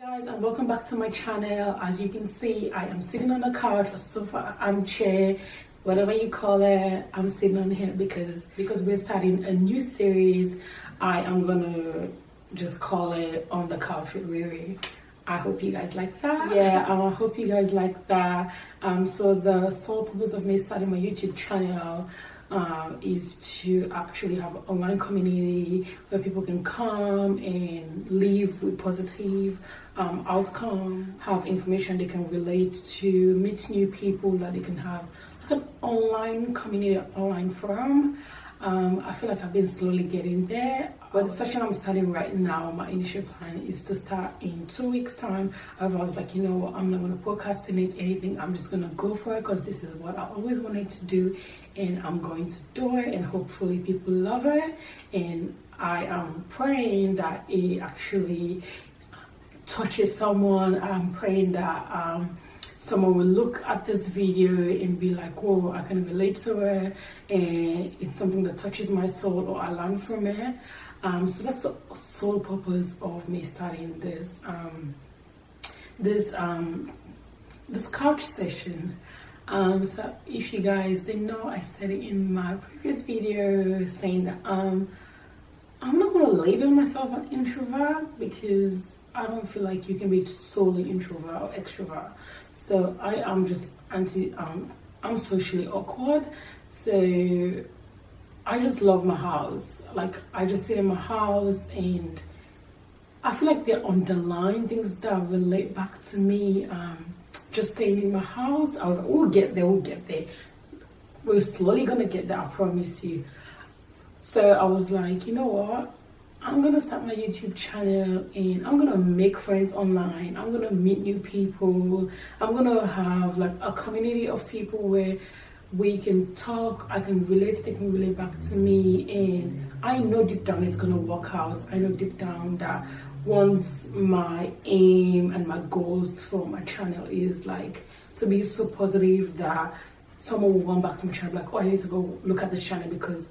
Guys, and welcome back to my channel. As you can see, I am sitting on the couch, a sofa, armchair, whatever you call it. I'm sitting on here because we're starting a new series. I am gonna just call it On the Couch with Riri. I hope you guys like that. Yeah, I hope you guys like that. So the sole purpose of me starting my YouTube channel is to actually have an online community where people can come and live with positive outcome, have information they can relate to, meet new people, that they can have like an online community, online forum. I feel like I've been slowly getting there, but the session I'm starting right now, my initial plan is to start in 2 weeks time. However, I was like, you know what, I'm not going to procrastinate anything. I'm just going to go for it because this is what I always wanted to do, and I'm going to do it, and hopefully people love it. And I am praying that it actually touches someone. I'm praying that someone will look at this video and be like, whoa, I can relate to it, and it's something that touches my soul, or I learn from it. So that's the sole purpose of me starting this couch session. So if you guys didn't know, I said it in my previous video saying that I'm not going to label myself an introvert, because I don't feel like you can be solely introvert or extrovert. So I am just I'm socially awkward. So I just love my house. Like, I just sit in my house, and I feel like they're underlying things that relate back to me. Just staying in my house, I was like, we'll get there. We're slowly gonna get there, I promise you. So I was like, you know what? I'm gonna start my YouTube channel, and I'm gonna make friends online. I'm gonna meet new people. I'm gonna have like a community of people where we can talk. I can relate, they can relate back to me, and I know deep down it's gonna work out. I know deep down that once my aim and my goals for my channel is like to be so positive that someone will run back to my channel like, oh, I need to go look at this channel, because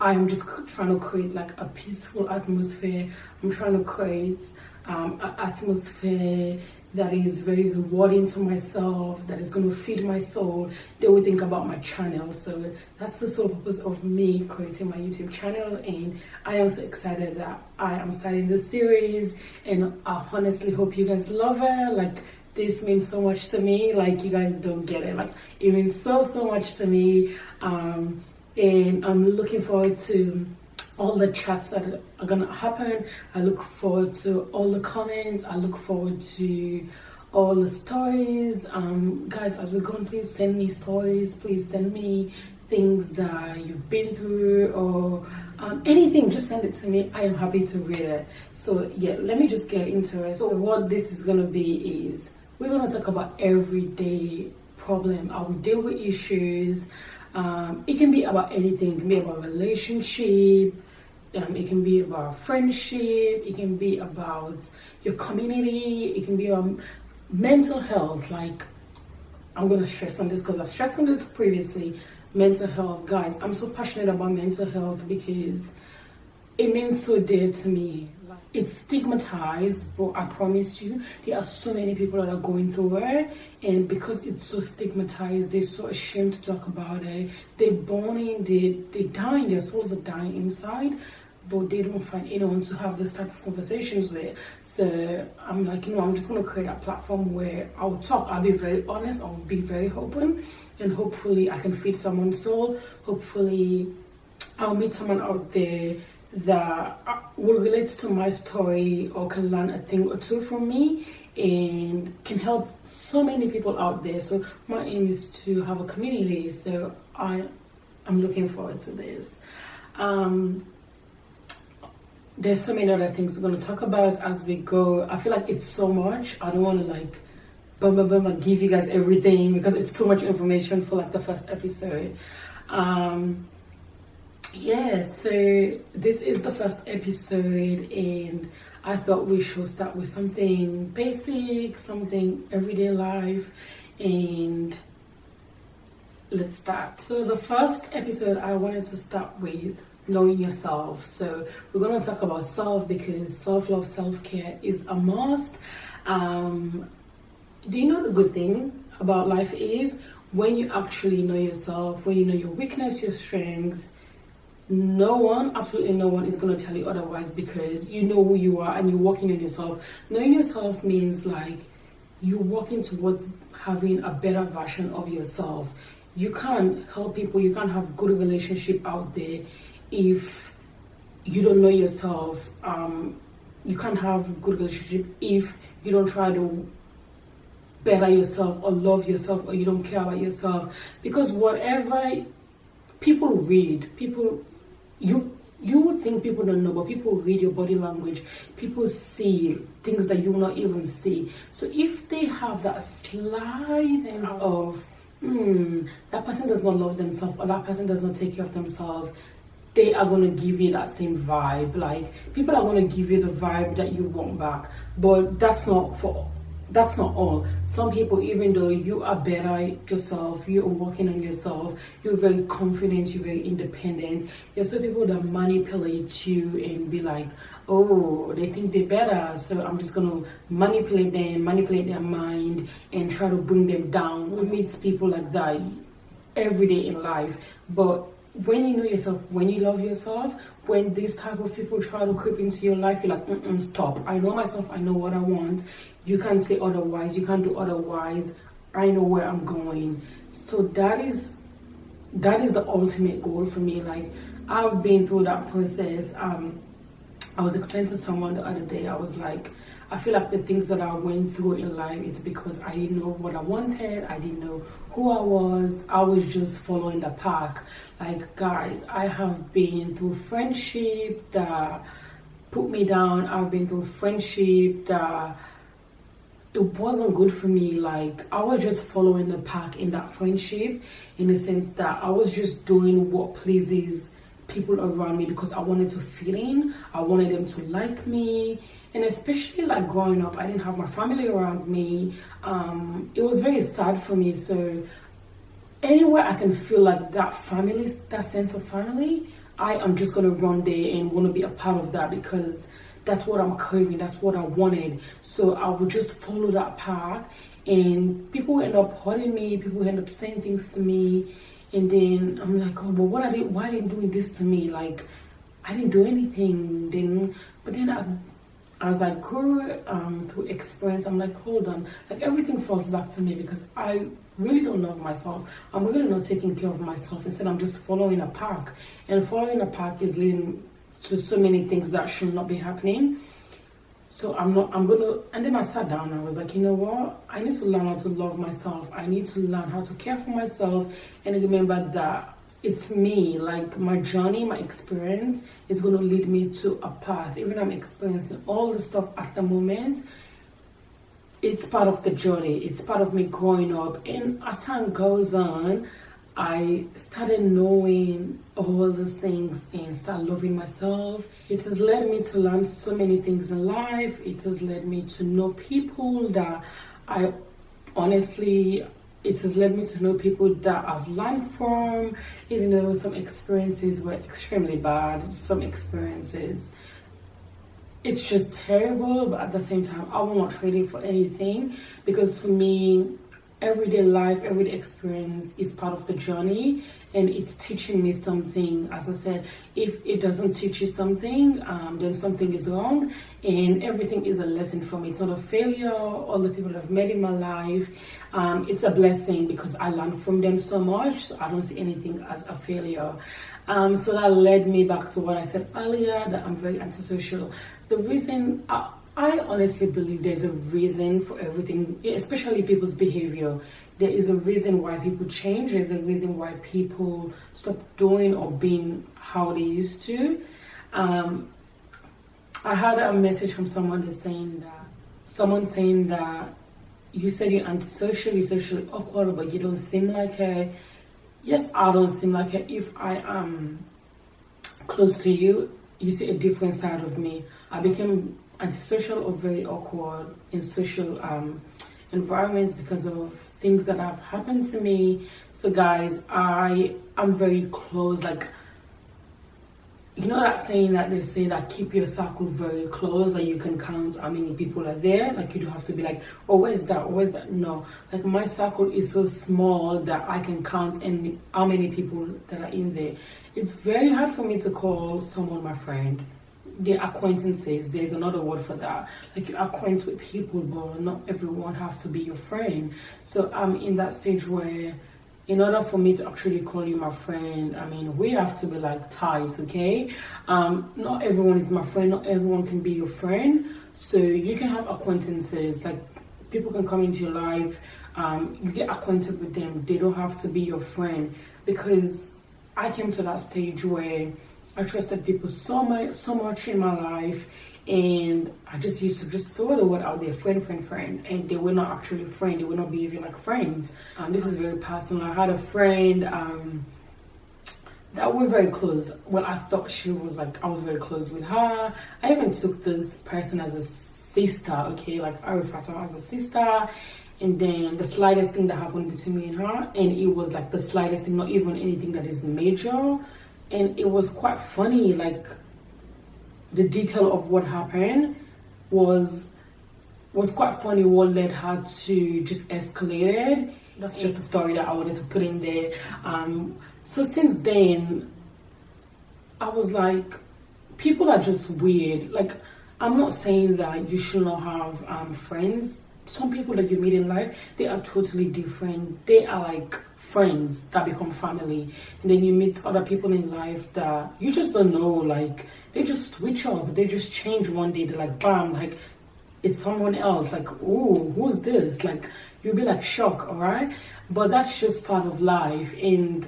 I'm just trying to create like a peaceful atmosphere. I'm trying to create an atmosphere that is very rewarding to myself, that is going to feed my soul. They will think about my channel. So that's the sole purpose of me creating my YouTube channel, and I am so excited that I am starting this series, and I honestly hope you guys love it. Like, this means so much to me. Like, you guys don't get it. Like, it means so much to me. And I'm looking forward to all the chats that are gonna happen. I look forward to all the comments. I look forward to all the stories. Guys, as we're going, please send me stories. Please send me things that you've been through, or anything. Just send it to me. I am happy to read it. So yeah, let me just get into it. So what this is gonna be is, we're gonna talk about everyday problem. I will deal with issues. It can be about anything. It can be about relationship, it can be about friendship, it can be about your community, it can be about mental health. Like, I'm gonna stress on this because I've stressed on this previously. Mental health, guys, I'm so passionate about mental health because it means so dear to me. It's stigmatized, but I promise you, there are so many people that are going through it, and because it's so stigmatized, they're so ashamed to talk about it. They're burning, they're dying, their souls are dying inside, but they don't find anyone to have this type of conversations with. So I'm like, you know, I'm just gonna create a platform where I'll talk. I'll be very honest, I'll be very open, and hopefully I can feed someone's soul. Hopefully I'll meet someone out there that will relate to my story, or can learn a thing or two from me, and can help so many people out there. So my aim is to have a community. So I'm looking forward to this. There's so many other things we're going to talk about as we go. I feel like it's so much. I don't want to like boom, give you guys everything, because it's too much information for like the first episode. Yeah, so this is the first episode, and I thought we should start with something basic, something everyday life, and let's start. So the first episode I wanted to start with knowing yourself. So we're going to talk about self, because self-love, self-care is a must. Do you know the good thing about life is when you actually know yourself, when you know your weakness, your strength, no one, absolutely no one is going to tell you otherwise, because you know who you are and you're working on yourself. Knowing yourself means like you're working towards having a better version of yourself. You can't help people, you can't have good relationship out there if you don't know yourself. You can't have good relationship if you don't try to better yourself or love yourself, or you don't care about yourself. Because whatever people read, you would think people don't know, but people read your body language. People see things that you will not even see. So if they have that slight sense of that person does not love themselves, or that person does not take care of themselves, they are going to give you that same vibe. Like, people are going to give you the vibe that you want back. But that's not all. Some people, even though you are better yourself, you are working on yourself, you're very confident, you're very independent, there's some people that manipulate you and be like, oh, they think they're better, so I'm just gonna manipulate them, manipulate their mind, and try to bring them down. We meet people like that every day in life. But when you know yourself, when you love yourself, when these type of people try to creep into your life, you're like, stop. I know myself, I know what I want. You can't say otherwise, you can't do otherwise. I know where I'm going. So that is the ultimate goal for me. Like, I've been through that process. I was explaining to someone the other day, I was like, I feel like the things that I went through in life, it's because I didn't know what I wanted, I didn't know who I was just following the pack. Like, guys, I have been through friendship that put me down, I've been through friendship that it wasn't good for me. Like, I was just following the pack in that friendship, in the sense that I was just doing what pleases people around me because I wanted to fit in, I wanted them to like me. And especially like growing up, I didn't have my family around me. It was very sad for me. So anywhere I can feel like that family, that sense of family, I am just gonna run there and want to be a part of that, because that's what I'm craving, that's what I wanted. So I would just follow that path, and people end up hurting me, people end up saying things to me, and then I'm like, oh, but why are they doing this to me? Like, I didn't do anything. But then as I grew through experience, I'm like, hold on, like everything falls back to me, because I really don't love myself. I'm really not taking care of myself. Instead, I'm just following a pack, and following a pack is leading to so many things that should not be happening. So and then I sat down and I was like, you know what? I need to learn how to love myself. I need to learn how to care for myself, and remember that it's me. Like, my journey, my experience is going to lead me to a path. Even I'm experiencing all the stuff at the moment, it's part of the journey. It's part of me growing up. And as time goes on, I started knowing all these things and start loving myself. It has led me to learn so many things in life. It has led me to know people that it has led me to know people that I've learned from, even though some experiences were extremely bad, some experiences, it's just terrible, but at the same time, I will not trade it for anything, because for me, everyday life, everyday experience is part of the journey, and it's teaching me something. As I said, if it doesn't teach you something, then something is wrong, and everything is a lesson for me. It's not a failure. All the people that I've met in my life, it's a blessing, because I learned from them so much, so I don't see anything as a failure. So that led me back to what I said earlier, that I'm very antisocial. The reason I honestly believe there's a reason for everything, especially people's behavior. There is a reason why people change. There's a reason why people stop doing or being how they used to. I had a message from someone saying that you said you're antisocial, you're socially awkward, but you don't seem like her. Yes, I don't seem like her. If I am close to you, you see a different side of me. I became antisocial or very awkward in social environments because of things that have happened to me. So guys, I'm very close. Like, you know that saying that they say that keep your circle very close, that you can count how many people are there. Like, you don't have to be like, oh, where's that? Where's that? No, like, my circle is so small that I can count and how many people that are in there. It's very hard for me to call someone my friend. They're acquaintances. There's another word for that. Like, you acquaint with people, but not everyone have to be your friend. So I'm in that stage where, in order for me to actually call you my friend, I mean, we have to be like tight, okay? Not everyone is my friend, not everyone can be your friend. So you can have acquaintances, like, people can come into your life, you get acquainted with them, they don't have to be your friend. Because I came to that stage where I trusted people so much in my life, and I just used to just throw the word out there, friend, and they were not actually friends. They were not behaving like friends. This is very personal. I had a friend that we're very close. Well, I thought she was like, I was very close with her. I even took this person as a sister, okay? Like, I refer to her as a sister. And then the slightest thing that happened between me and her, and it was like the slightest thing, not even anything that is major. And it was quite funny, like, the detail of what happened was quite funny. What led her to just escalated. That's just a story that I wanted to put in there. So since then, I was like, people are just weird. Like, I'm not saying that you should not have friends. Some people that you meet in life, they are totally different. They are like friends that become family. And then you meet other people in life that you just don't know, like, they just switch up, they just change one day, they're like, bam, like, it's someone else, like, oh, who's this? Like, you'll be like shocked, all right? But that's just part of life. And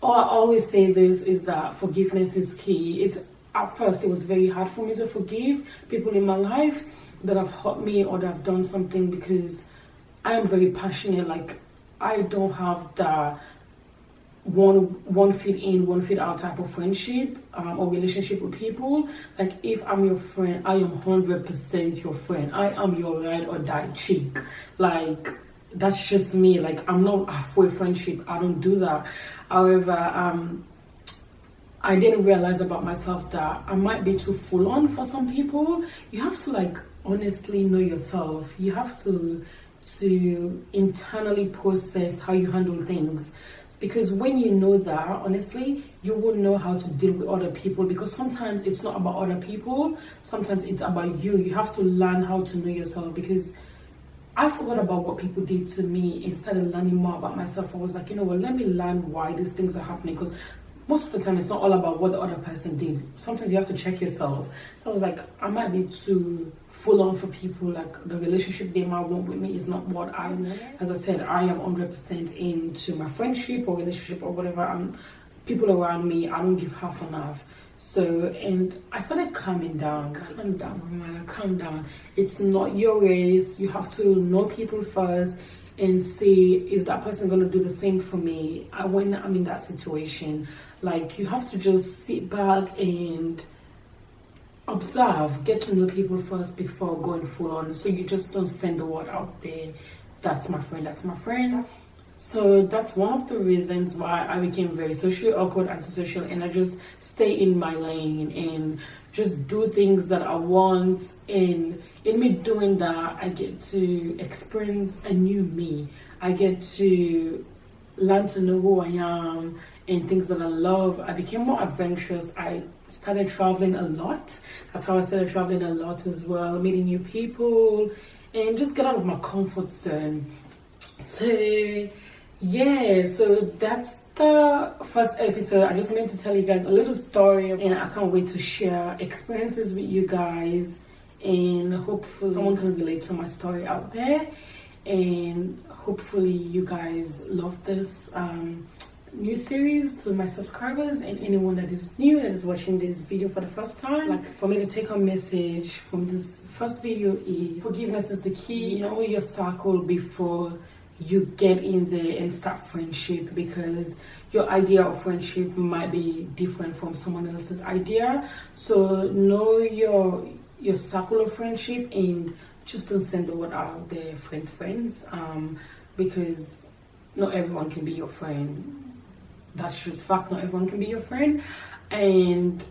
I always say this is that forgiveness is key. It's, at first, it was very hard for me to forgive people in my life that have hurt me or that have done something, because I am very passionate. Like, I don't have the one feet in, one feet out type of friendship or relationship with people. Like, if I'm your friend, I am 100% your friend. I am your ride or die chick. Like, that's just me. Like, I'm not halfway friendship. I don't do that. However, I didn't realize about myself that I might be too full on for some people. You have to, like, honestly know yourself. You have to internally process how you handle things. Because when you know that, honestly, you will know how to deal with other people. Because sometimes it's not about other people. Sometimes it's about you. You have to learn how to know yourself. Because I forgot about what people did to me and started learning more about myself. I was like, you know what, let me learn why these things are happening. Because most of the time, it's not all about what the other person did. Sometimes you have to check yourself. So I was like, I might be too full on for people. Like, the relationship they might want with me is not what I want. As I said, I am 100% into my friendship or relationship or whatever. People around me, I don't give half enough. So, and I started calming down, calm down. It's not your race. You have to know people first and see, is that person going to do the same for me when I'm in that situation? Like, you have to just sit back and observe, get to know people first before going full on. So you just don't send the word out there, that's my friend, that's my friend. So that's one of the reasons why I became very socially awkward, antisocial, and I just stay in my lane and just do things that I want. And in me doing that, I get to experience a new me. I get to learn to know who I am and things that I love. I became more adventurous. I started traveling a lot. That's how I started traveling a lot as well, meeting new people and just get out of my comfort zone. So yeah, so that's the first episode. I just wanted to tell you guys a little story, and I can't wait to share experiences with you guys, and hopefully someone can relate to my story out there, and hopefully you guys love this new series. To my subscribers and anyone that is new, that is watching this video for the first time, like, for me to take a message from this first video is forgiveness is the key. Know your circle before you get in there and start friendship, because your idea of friendship might be different from someone else's idea. So know your circle of friendship and just don't send the word out there, friends, because not everyone can be your friend. That's just fact. Not everyone can be your friend. And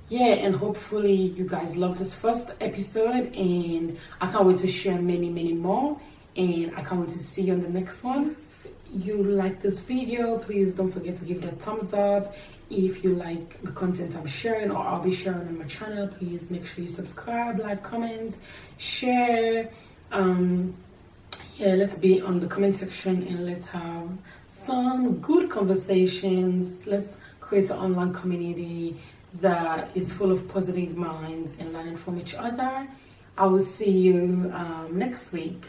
yeah, and hopefully you guys love this first episode, and I can't wait to share many more, and I can't wait to see you on the next one. If you like this video, please don't forget to give it a thumbs up. If you like the content I'm sharing or I'll be sharing on my channel, please make sure you subscribe, like, comment, share. Yeah, let's be on the comment section and let's have some good conversations. Let's create an online community that is full of positive minds and learning from each other. I will see you next week.